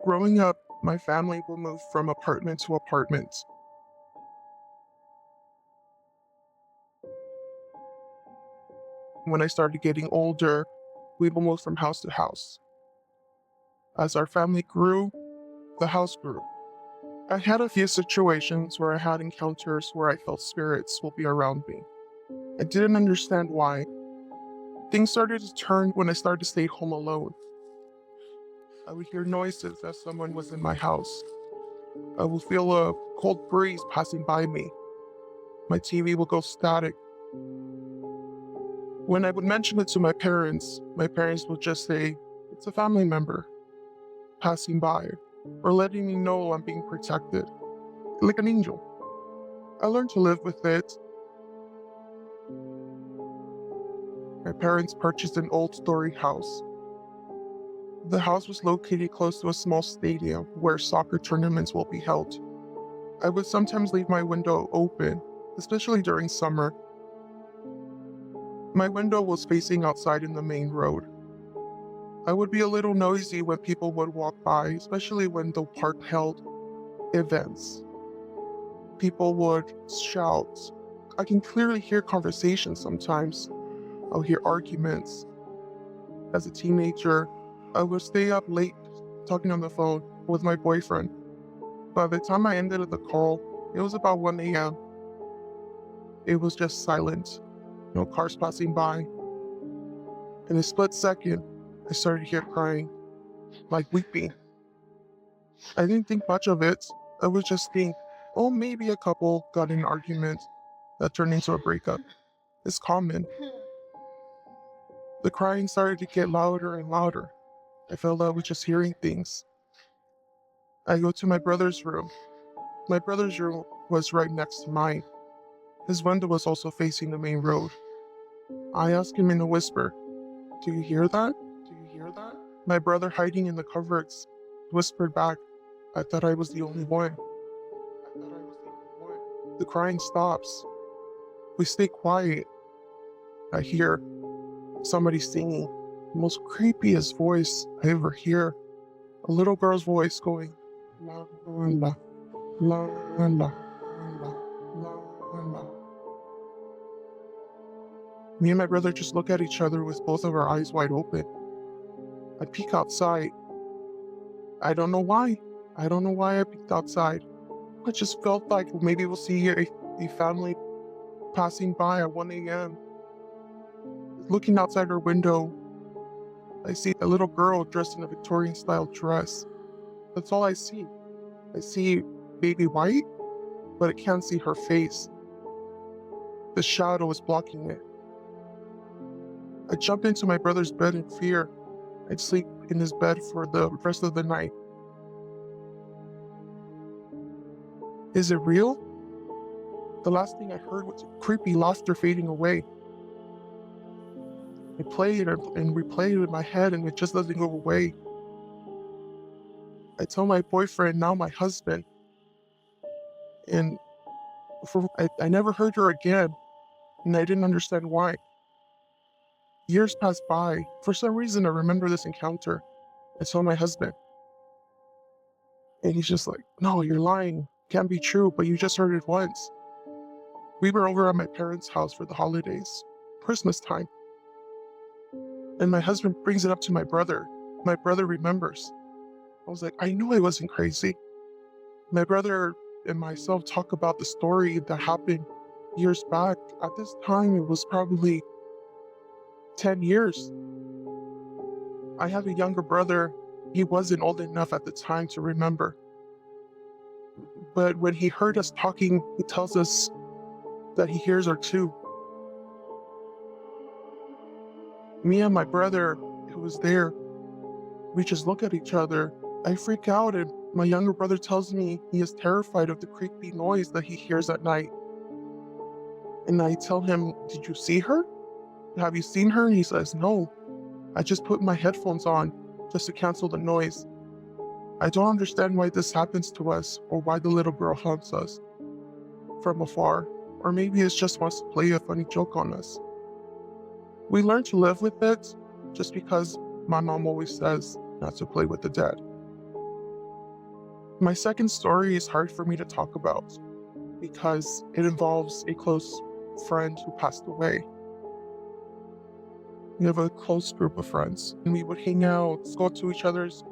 Growing up, my family would move from apartment to apartment. When I started getting older, we would move from house to house. As our family grew, the house grew. I had a few situations where I had encounters where I felt spirits will be around me. I didn't understand why. Things started to turn when I started to stay home alone. I would hear noises as someone was in my house. I would feel a cold breeze passing by me. My TV would go static. When I would mention it to my parents would just say, "It's a family member passing by," or letting me know I'm being protected, like an angel. I learned to live with it. My parents purchased an old story house. The house was located close to a small stadium where soccer tournaments will be held. I would sometimes leave my window open, especially during summer. My window was facing outside in the main road. I would be a little noisy when people would walk by, especially when the park held events. People would shout. I can clearly hear conversations sometimes. I'll hear arguments. As a teenager, I would stay up late talking on the phone with my boyfriend. By the time I ended the call, it was about 1 a.m. It was just silent, no cars passing by. In a split second, I started to hear crying, like weeping. I didn't think much of it. I would just think, oh, maybe a couple got in an argument that turned into a breakup. It's common. The crying started to get louder and louder. I felt I was just hearing things. I go to my brother's room. My brother's room was right next to mine. His window was also facing the main road. I asked him in a whisper, "Do you hear that? Do you hear that?" My brother, hiding in the cupboards, whispered back, "I thought I was the only one." I thought I was the only one. The crying stops. We stay quiet. I hear somebody singing, the most creepiest voice I ever hear. A little girl's voice going, la la la, la la la, la la la. Me and my brother just look at each other with both of our eyes wide open. I peek outside. I don't know why. I don't know why I peeked outside. I just felt like maybe we'll see a family passing by at 1 a.m. Looking outside her window, I see a little girl dressed in a Victorian style dress. That's all I see. I see baby white, but I can't see her face. The shadow is blocking it. I jump into my brother's bed in fear. I'd sleep in his bed for the rest of the night. Is it real? The last thing I heard was creepy laughter fading away. I play it and replay it in my head and it just doesn't go away. I tell my boyfriend, now my husband, and I never heard her again, and I didn't understand why. Years passed by. For some reason, I remember this encounter. I told my husband, and he's just like, "No, you're lying. Can't be true, but you just heard it once." We were over at my parents' house for the holidays, Christmas time, and my husband brings it up to my brother. My brother remembers. I was like, I knew I wasn't crazy. My brother and myself talk about the story that happened years back. At this time, it was probably 10 years. I have a younger brother. He wasn't old enough at the time to remember. But when he heard us talking, he tells us that he hears her too. Me and my brother, who was there, we just look at each other. I freak out, and my younger brother tells me he is terrified of the creepy noise that he hears at night. And I tell him, "Did you see her? Have you seen her?" And he says, "No. I just put my headphones on just to cancel the noise." I don't understand why this happens to us or why the little girl haunts us from afar. Or maybe it just wants to play a funny joke on us. We learn to live with it just because my mom always says not to play with the dead. My second story is hard for me to talk about because it involves a close friend who passed away. We have a close group of friends, and we would hang out, go to each other's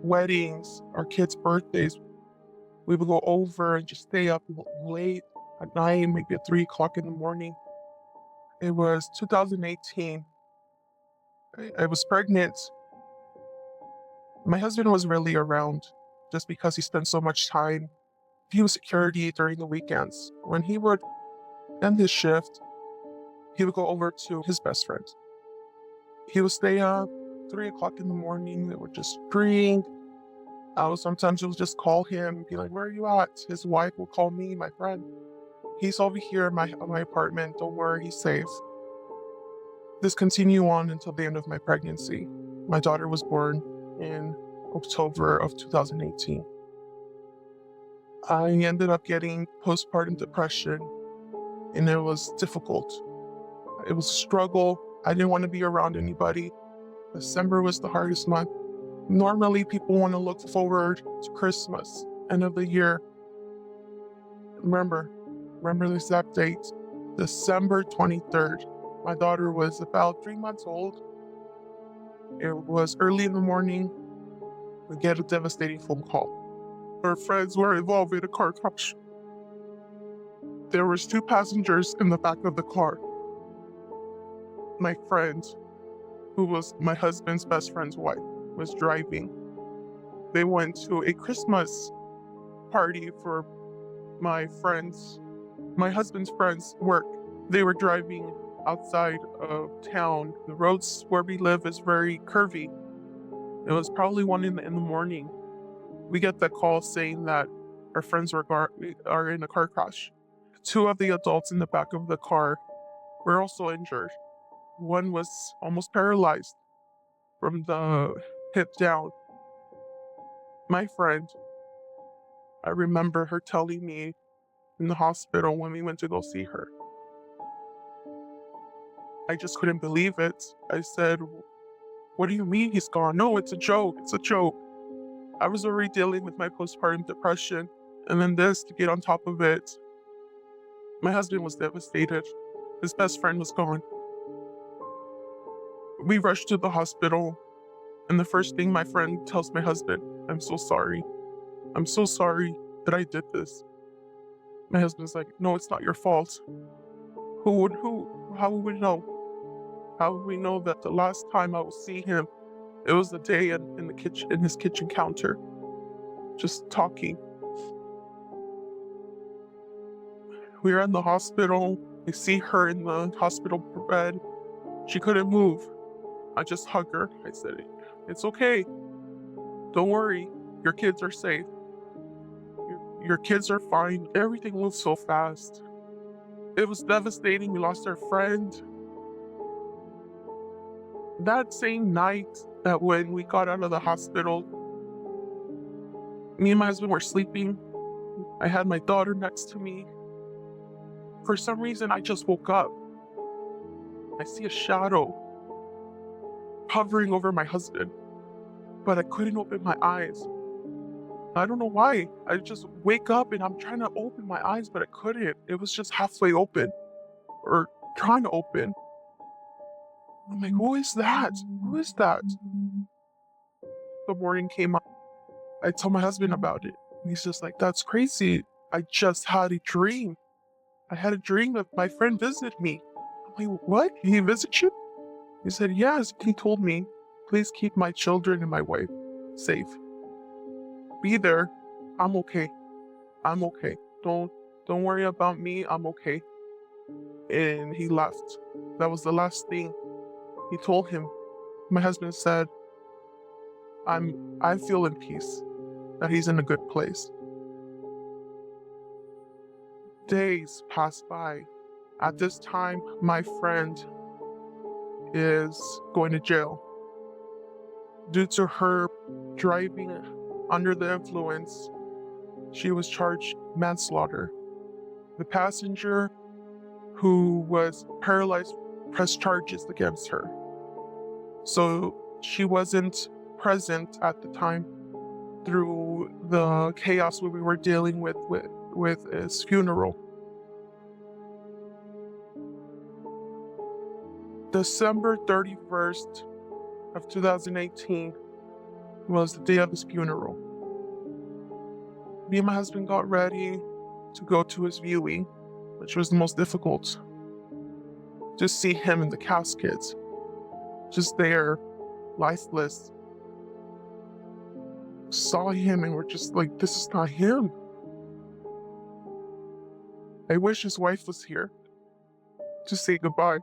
weddings, our kids' birthdays. We would go over and just stay up late at night, maybe at 3 o'clock in the morning. It was 2018. I was pregnant. My husband was rarely around just because he spent so much time. He was security during the weekends. When he would end his shift, he would go over to his best friend. He would stay up 3 o'clock in the morning. They would just drink. I would sometimes just call him and be like, "Where are you at?" His wife will call me, my friend. "He's over here in my apartment. Don't worry, he's safe." This continued on until the end of my pregnancy. My daughter was born in October of 2018. I ended up getting postpartum depression, and it was difficult. It was a struggle. I didn't want to be around anybody. December was the hardest month. Normally, people want to look forward to Christmas, end of the year. Remember the exact date, December 23rd. My daughter was about 3 months old. It was early in the morning. We get a devastating phone call. Our friends were involved in a car crash. There was 2 passengers in the back of the car. My friend, who was my husband's best friend's wife, was driving. They went to a Christmas party for my husband's friend's work. They were driving outside of town. The roads where we live is very curvy. It was probably 1 in the morning. We get the call saying that our friends are in a car crash. 2 of the adults in the back of the car were also injured. One was almost paralyzed from the hip down. My friend, I remember her telling me in the hospital when we went to go see her. I just couldn't believe it. I said, "What do you mean he's gone?" "No, it's a joke. It's a joke." I was already dealing with my postpartum depression, and then this to get on top of it. My husband was devastated. His best friend was gone. We rushed to the hospital, and the first thing my friend tells my husband, "I'm so sorry. I'm so sorry that I did this." My husband's like, "No, it's not your fault." How would we know? How would we know that the last time I will see him, it was the day in the kitchen, in his kitchen counter, just talking. We were in the hospital. I see her in the hospital bed. She couldn't move. I just hugged her. I said, "It's okay. Don't worry. Your kids are safe. Your kids are fine." Everything moved so fast. It was devastating. We lost our friend. That same night that when we got out of the hospital, me and my husband were sleeping. I had my daughter next to me. For some reason, I just woke up. I see a shadow hovering over my husband, but I couldn't open my eyes. I don't know why. I just wake up and I'm trying to open my eyes, but I couldn't. It was just halfway open or trying to open. I'm like, "Who is that? Who is that?" The morning came up. I told my husband about it. And he's just like, "That's crazy. I just had a dream. I had a dream that my friend visited me." I'm like, "What? He visited you?" He said, "Yes." He told me, "Please keep my children and my wife safe. Be there. I'm okay. I'm okay. Don't worry about me. I'm okay." And he left. That was the last thing he told him. My husband said, I feel in peace, that he's in a good place." Days pass by. At this time, my friend is going to jail due to her driving under the influence. She was charged manslaughter. The passenger who was paralyzed pressed charges against her. So she wasn't present at the time. through the chaos we were dealing with his funeral. December 31st of 2018 was the day of his funeral. Me and my husband got ready to go to his viewing, which was the most difficult. Just see him in the casket, just there, lifeless. Saw him and we're just like, this is not him. I wish his wife was here to say goodbye.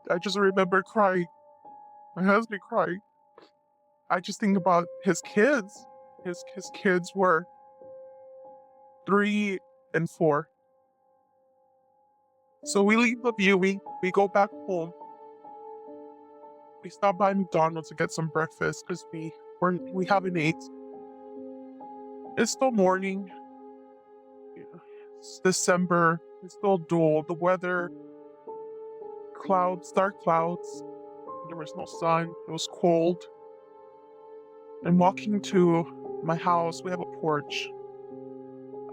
I just remember crying. My husband crying. I just think about his kids. His kids were 3 and 4. So we leave the viewing, we go back home. We stop by McDonald's to get some breakfast because we haven't ate. It's still morning. It's December. It's still dull. The weather, clouds, dark clouds. There was no sun. It was cold. I'm walking to my house. We have a porch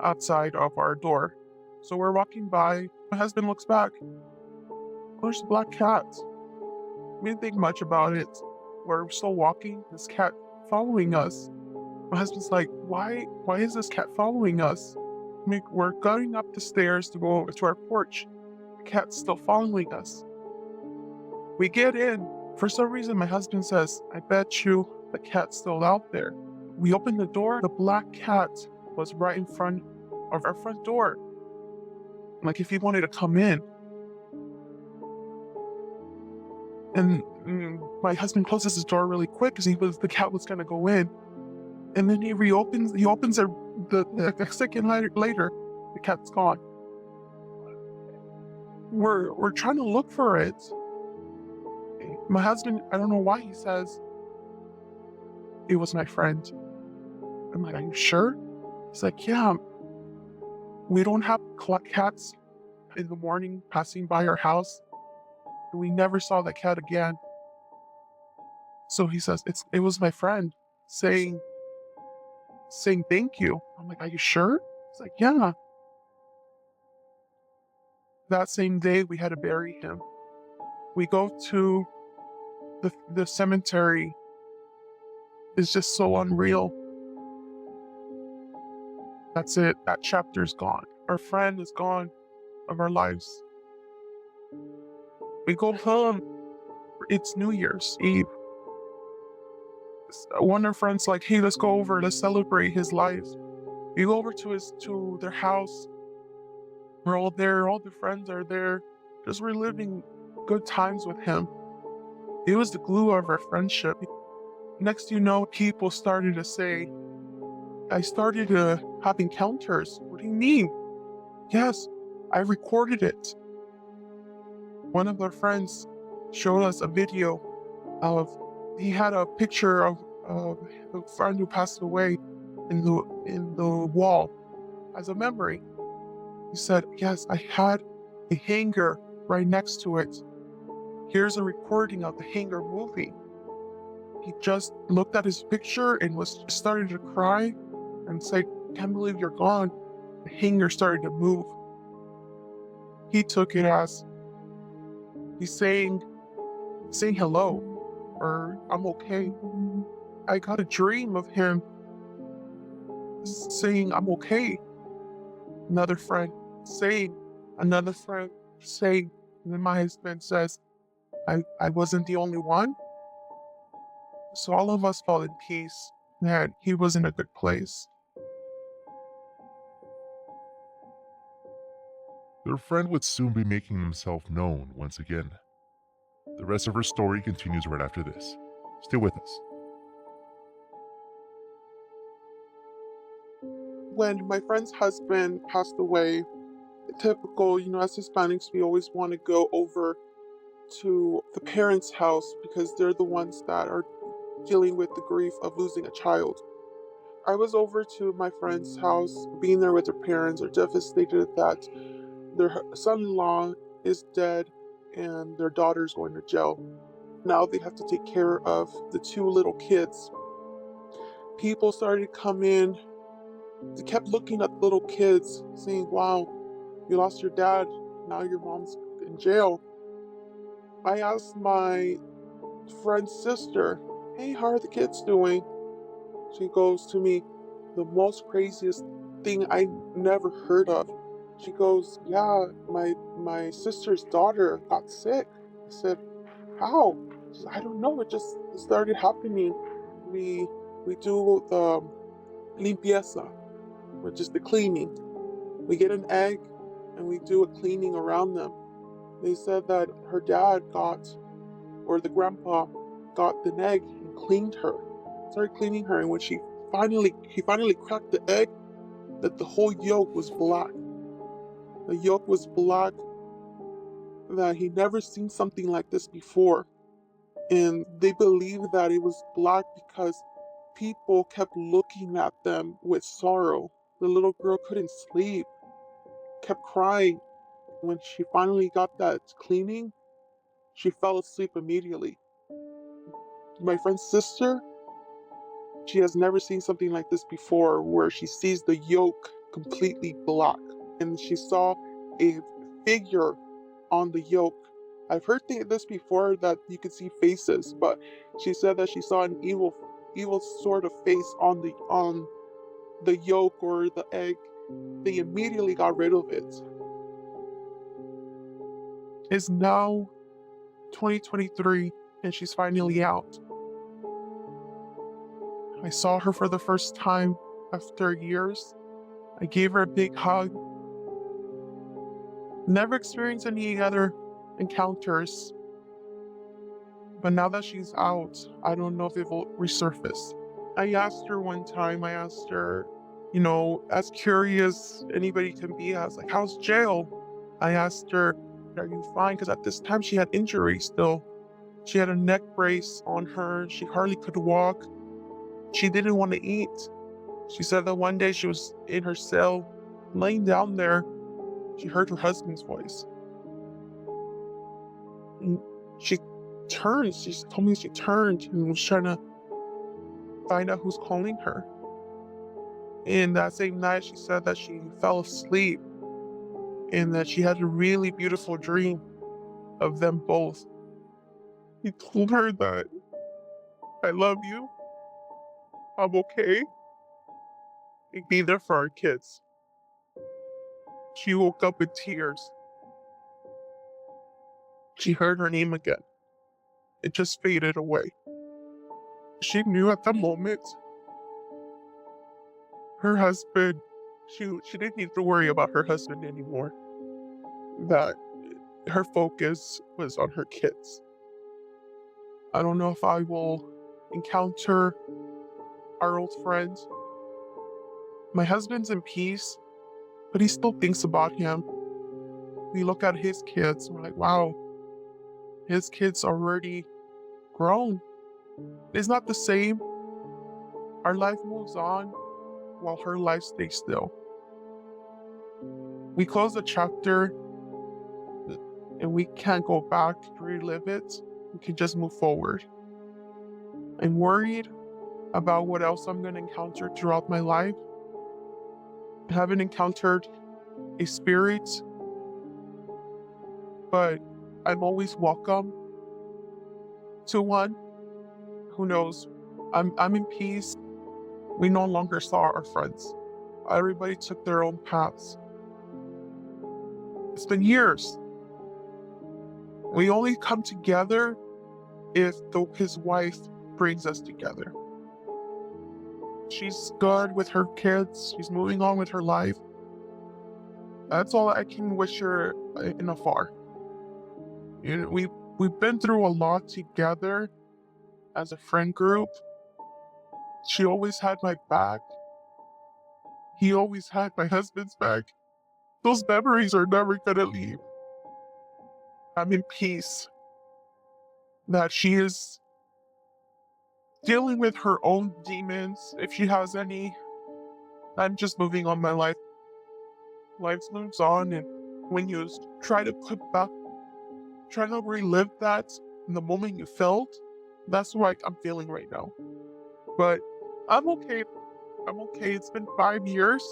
outside of our door. So we're walking by. My husband looks back. There's a black cat. We didn't think much about it. We're still walking. This cat following us. My husband's like, why is this cat following us? We're going up the stairs to go over to our porch. The cat's still following us. We get in. For some reason, my husband says, I bet you the cat's still out there. We open the door. The black cat was right in front of our front door. Like if he wanted to come in. And my husband closes his door really quick because the cat was gonna go in. And then he opens it a second later, the cat's gone. We're trying to look for it. My husband, I don't know why, he says, it was my friend. I'm like, are you sure? He's like, yeah. We don't have cats in the morning passing by our house. And we never saw that cat again. So he says, it was my friend saying thank you. I'm like, are you sure? He's like, yeah. That same day, we had to bury him. We go to the cemetery. It's just so unreal. That's it. That chapter's gone. Our friend is gone of our lives. We go home. It's New Year's Eve. One of our friends like, hey, let's go over. Let's celebrate his life. We go over to their house. We're all there. All the friends are there. Just reliving good times with him. It was the glue of our friendship. Next, people started to say, I started to have encounters. What do you mean? Yes, I recorded it. One of our friends showed us a video he had a picture of a friend who passed away in the wall as a memory. He said, yes, I had a hanger right next to it. Here's a recording of the hanger moving. He just looked at his picture and started to cry and said, can't believe you're gone. The hanger started to move. He took it as he's saying hello, or I'm okay. I got a dream of him saying I'm okay. Another friend saying, and then my husband says, I wasn't the only one. So all of us fall in peace that he was in a good place. Their friend would soon be making himself known once again. The rest of her story continues right after this. Stay with us. When my friend's husband passed away, typical, as Hispanics, we always want to go over to the parents' house because they're the ones that are dealing with the grief of losing a child. I was over to my friend's house, being there with their parents, are devastated that their son-in-law is dead and their daughter's going to jail. Now they have to take care of the 2 little kids. People started to come in. They kept looking at little kids, saying, "Wow, you lost your dad. Now your mom's in jail." I asked my friend's sister, "Hey, how are the kids doing?" She goes to me, "The most craziest thing I never heard of." She goes, "Yeah, my sister's daughter got sick." I said, "How?" She said, "I don't know. It just started happening. We we do the limpieza, which is the cleaning. We get an egg and we do a cleaning around them." They said that her dad got, or the grandpa got the egg and cleaned her, started cleaning her, and when he finally cracked the egg, that the whole yolk was black. The yolk was black, that he never seen something like this before. And they believe that it was black because people kept looking at them with sorrow. The little girl couldn't sleep, kept crying. When she finally got that cleaning, she fell asleep immediately. My friend's sister, she has never seen something like this before, where she sees the yolk completely black. And she saw a figure on the yolk. I've heard this before, that you could see faces, but she said that she saw an evil sort of face on the yolk or the egg. They immediately got rid of it. It's now 2023 and she's finally out. I saw her for the first time after years. I gave her a big hug. Never experienced any other encounters, but now that she's out, I don't know if it will resurface. I asked her one time, I asked her, as curious anybody can be, I was like, "How's jail?" I asked her, "Are you fine?" Because at this time she had injuries still. She had a neck brace on her, she hardly could walk, she didn't want to eat. She said that one day she was in her cell, laying down there, she heard her husband's voice. And she turned, she told me she turned and was trying to find out who's calling her. And that same night, she said that she fell asleep and that she had a really beautiful dream of them both. He told her that, "I love you, I'm okay, and be there for our kids." She woke up with tears. She heard her name again. It just faded away. She knew at the moment her husband, she didn't need to worry about her husband anymore, that her focus was on her kids. I don't know if I will encounter our old friend. My husband's in peace, but he still thinks about him. We look at his kids, we're like, wow, his kids are already grown. It's not the same. Our life moves on while her life stays still. We close the chapter and we can't go back to relive it. We can just move forward. I'm worried about what else I'm going to encounter throughout my life. I haven't encountered a spirit, but I'm always welcome to one. Who knows? I'm in peace. We no longer saw our friends. Everybody took their own paths. It's been years. We only come together if his wife brings us together. She's good with her kids. She's moving on with her life. That's all I can wish her in afar. We've been through a lot together as a friend group. She always had my back. He always had my husband's back. Those memories are never gonna leave. I'm in peace that she is dealing with her own demons, if she has any. I'm just moving on my life. Life moves on, and when you try to put back, try to relive that in the moment you felt, that's what I'm feeling right now. But I'm okay. I'm okay. It's been 5 years.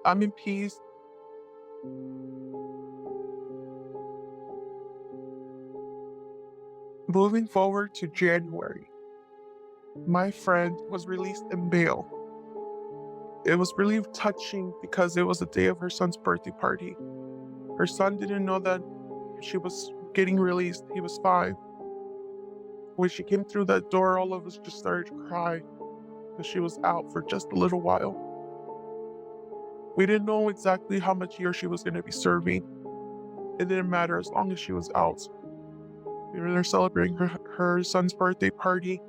I'm in peace. Moving forward to January, my friend was released in bail. It was really touching because it was the day of her son's birthday party. Her son didn't know that she was getting released. He was 5. When she came through that door, all of us just started to cry because she was out for just a little while. We didn't know exactly how much year she was going to be serving. It didn't matter as long as she was out. We were there celebrating her son's birthday party,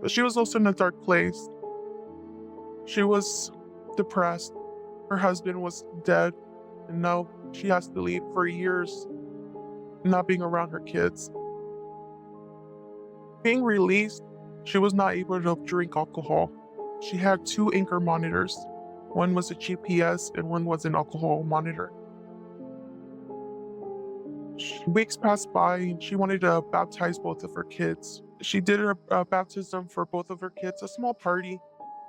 but she was also in a dark place. She was depressed. Her husband was dead, and now she has to leave for years, not being around her kids. Being released, she was not able to drink alcohol. She had 2 anchor monitors. One was a GPS and one was an alcohol monitor. Weeks passed by and she wanted to baptize both of her kids. She did her baptism for both of her kids, a small party.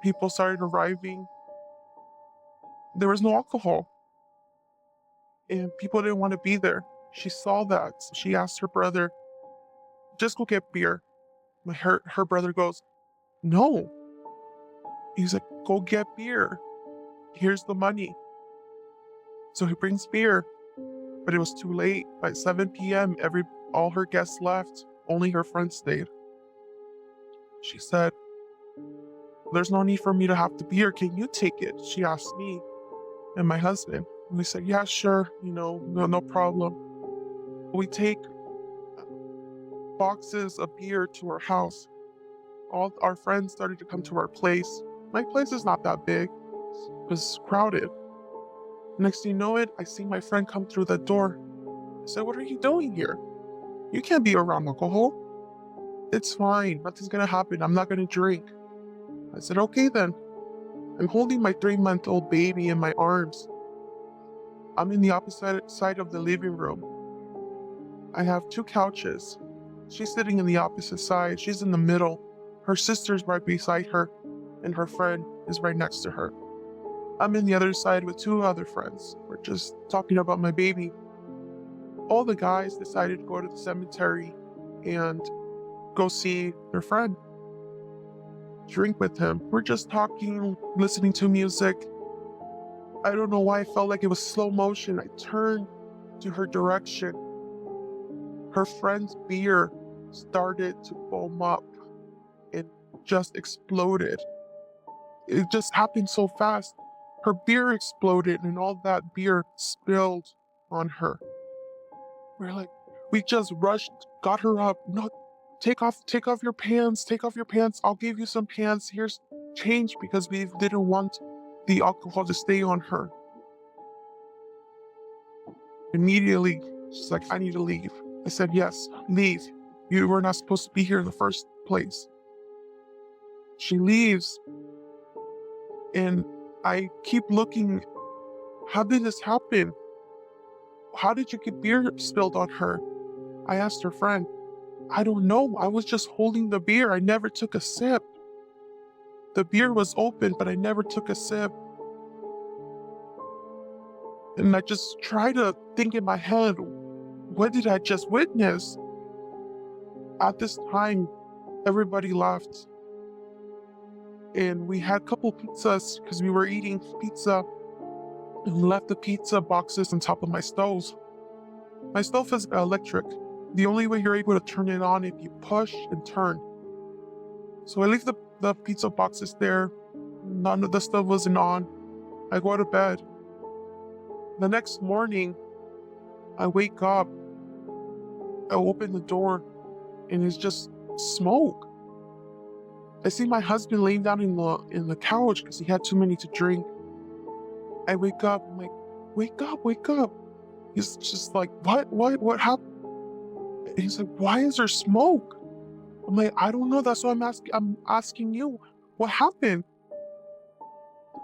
People started arriving. There was no alcohol and people didn't want to be there. She saw that. She asked her brother, just go get beer. Her brother goes, no. He's like, go get beer. Here's the money. So he brings beer, but it was too late. By 7 p.m., all her guests left. Only her friend stayed. She said, there's no need for me to have the beer. Can you take it? She asked me and my husband. And we said, yeah, sure. No problem. We take boxes of beer to our house. All our friends started to come to our place. My place is not that big. It was crowded. Next thing you know it, I see my friend come through the door. I said, what are you doing here? You can't be around alcohol. It's fine. Nothing's gonna happen. I'm not gonna drink. I said, okay then. I'm holding my 3-month-old baby in my arms. I'm in the opposite side of the living room. I have 2 couches. She's sitting in the opposite side. She's in the middle. Her sister's right beside her, and her friend is right next to her. I'm in the other side with 2 other friends. We're just talking about my baby. All the guys decided to go to the cemetery and go see their friend, drink with him. We're just talking, listening to music. I don't know why I felt like it was slow motion. I turned to her direction. Her friend's beer started to foam up and just exploded. It just happened so fast. Her beer exploded and all that beer spilled on her. We just rushed, got her up. No, take off your pants, take off your pants. I'll give you some pants. Here's change because we didn't want the alcohol to stay on her. Immediately, she's like, I need to leave. I said, yes, leave. You were not supposed to be here in the first place. She leaves, and I keep looking. How did this happen? How did you get beer spilled on her? I asked her friend. I don't know. I was just holding the beer. I never took a sip. The beer was open, but I never took a sip. And I just try to think in my head, what did I just witness? At this time, everybody left. And we had a couple pizzas because we were eating pizza and left the pizza boxes on top of my stove. My stove is electric. The only way you're able to turn it on if you push and turn. So I leave the pizza boxes there. None of the stuff wasn't on. I go to bed. The next morning, I wake up. I open the door, and it's just smoke. I see my husband laying down in the couch because he had too many to drink. I wake up. I'm like, wake up, wake up. He's just like, what happened? And he's like, why is there smoke? I'm like, I don't know. That's why I'm asking you. What happened?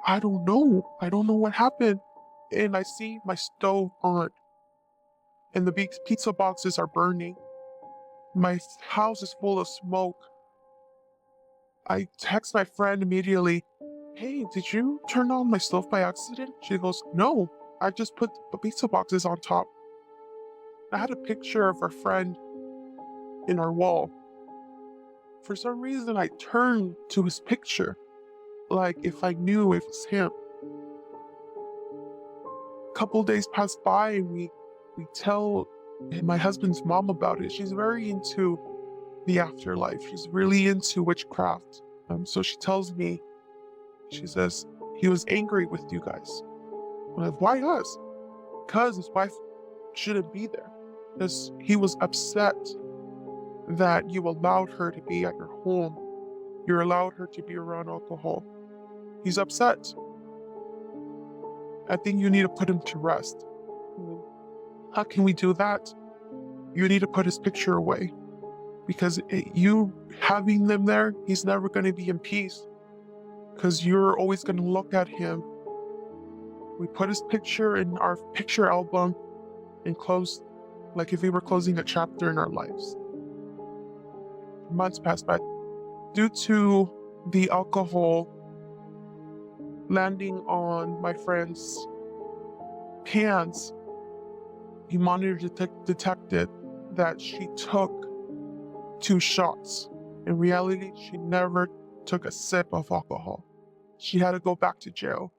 I don't know. I don't know what happened. And I see my stove on, and the big pizza boxes are burning. My house is full of smoke. I text my friend immediately, "Hey, did you turn on my stove by accident?" She goes, "No, I just put the pizza boxes on top." I had a picture of our friend in our wall. For some reason, I turned to his picture, like if I knew it was him. Couple days pass by and we tell my husband's mom about it. She's very into the afterlife. She's really into witchcraft. So she tells me, she says, he was angry with you guys. I'm like, why us? Because his wife shouldn't be there. Because he was upset that you allowed her to be at your home. You allowed her to be around alcohol. He's upset. I think you need to put him to rest. How can we do that? You need to put his picture away because you having them there, he's never going to be in peace because you're always going to look at him. We put his picture in our picture album and close, like if we were closing a chapter in our lives. Months passed by. Due to the alcohol landing on my friend's hands, he monitor detected that she took 2 shots. In reality, she never took a sip of alcohol. She had to go back to jail